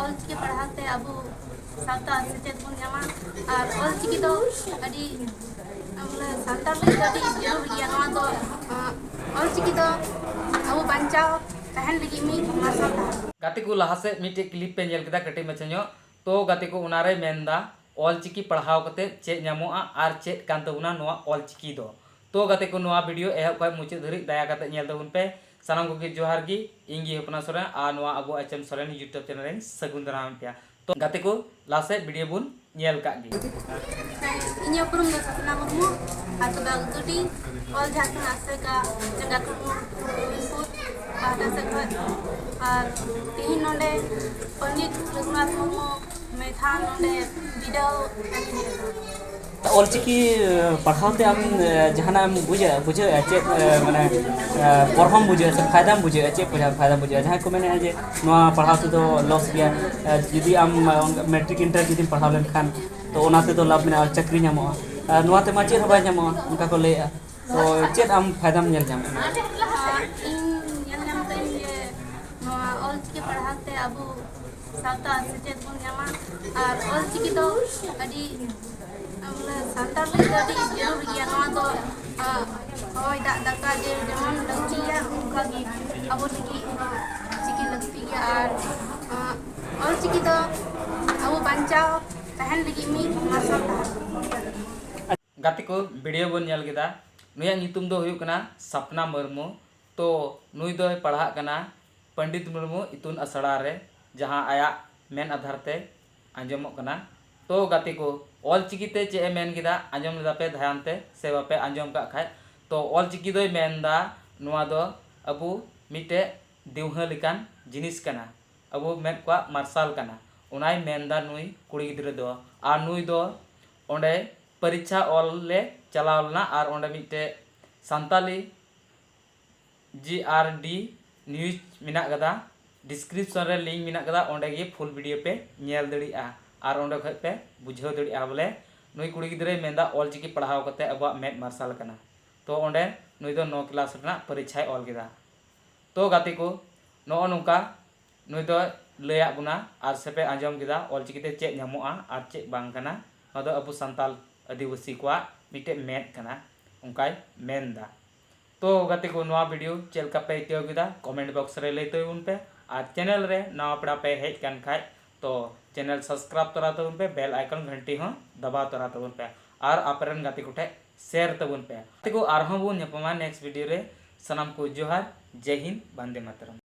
ऑलचिकी पढ़ाते अब सावता सेचेद बन जामा और ऑलचिकी दो अडी बोले सानताल लगी अडी जरूर गया नवा दो ऑलचिकी दो अब बंचाओ तहन लगी मी मार्शल गाते को लहा से मिटे क्लिप पे नेल केदा कटे मचन्यो तो गाते को उनारे मेनदा ऑलचिकी पढ़ाव कते चेक नामोआ आर चेक कान तबुना नोआ ऑलचिकी दो तो गाते को नोआ वीडियो एहब खय मुचाद धरि दया कते नेल तबुन पे सानाम को जोहार गी इंगी हपना सोरेन आ नोआ अबो एचएम सोरेन यूट्यूब चैनल रे सगुन दाराम पे तो गाते को लासे वीडियो बुन नेल का गी इन्या पुरुम दो सपना मुमु आतो बाग तुडी ऑल झाकना आसेका जगा को इनपुट पादा सकत और तीन नोंडे पंडित रघुनाथ मुमु मेथान नोंडे वीडियो ऑलचिकी पढ़ाते आम जहाना बुझे चे माने पढ़म बुझे से फायदा बुझे चे फायदा बुझे जहाँ को मैंने जे पढ़ाव से लॉस गया जुदी आम मैट्रिक इंटर जुदी पढ़ाव लेन खान तो ओनाते तो लाभ में चाकरी नामोआ नोआते मा चे हबाय नामोआ उनका को ले तो चे आम फायदा में नेल नाम ऑलचिकी पढ़ाते अब सावता सेचेद बन जामा और ऑलचिकी दो अडी बोले सानताल लगी अडी जरूर गया नवा दो होय दाका जे जेमन लक्तिया उनका गी अब लगी चिकी लगती गया और ऑलचिकी दो अब बंचाओ तहन लगी मी मार्शल गाते को वीडियो बन नेल केदा नुया नितुम दो हुयु कना सपना मुर्मू तो नुई दो पढ़ा कना पंडित मुर्मू इतुन असड़ा रे जहाँ आया मेन आधार ते आंजमो कना तो गाते को ऑलचिकी ते चे मेन किदा आंजम लेदा पे ध्यान ते से बापे आंजम का खाय तो ऑलचिकी दोय मेनदा नुआ दो अबु मिटे दिवहा लिकान जिनिस कना अबु मेन को मार्शल कना उनाय मेनदा नुई कुड़ी गिद्रे दो आ नुई दो ओंडे परीक्षा ऑल ले चलावलना आर ओंडे मिटे संताली GRD न्यूज मिना कदा डिस्क्रिप्शन रे लिंक मिना कदा ओंडे गे फुल वीडियो पे नेल दड़िया और ओंडे खय पे बुझाव दड़िया बोले नुई कुड़ी गिद्रे मेनदा ऑलचिकी पढ़ाव कते अब मेद मार्शल कना तो ओंडे नुई दो 9 क्लास रना परीक्षा ऑल केदा तो गाते को नो नुका नुई दो लया बुना आर सेपे आंजम केदा ऑलचिकी ते चेक नामोआ आर चेक बांग कना नदो अबु संताल आदिवासी को मिटे मेद कना उनकाय मेनदा तो गाते को नवा वीडियो चेलका पे इतियो केदा कमेंट बॉक्स रे लैते उन पे और चैनल रे नवा पड़ा पे हेज कान खाय तो चैनल सब्सक्राइब तोरा तबन पे बेल आइकन घंटी हो दबा तोरा तबन पे और आपरन गाते कोठे शेयर तबन पे गाते को आरहों बुन नेपमा नेक्स्ट वीडियो रे सनाम को जोहार जय हिंद वंदे मातरम।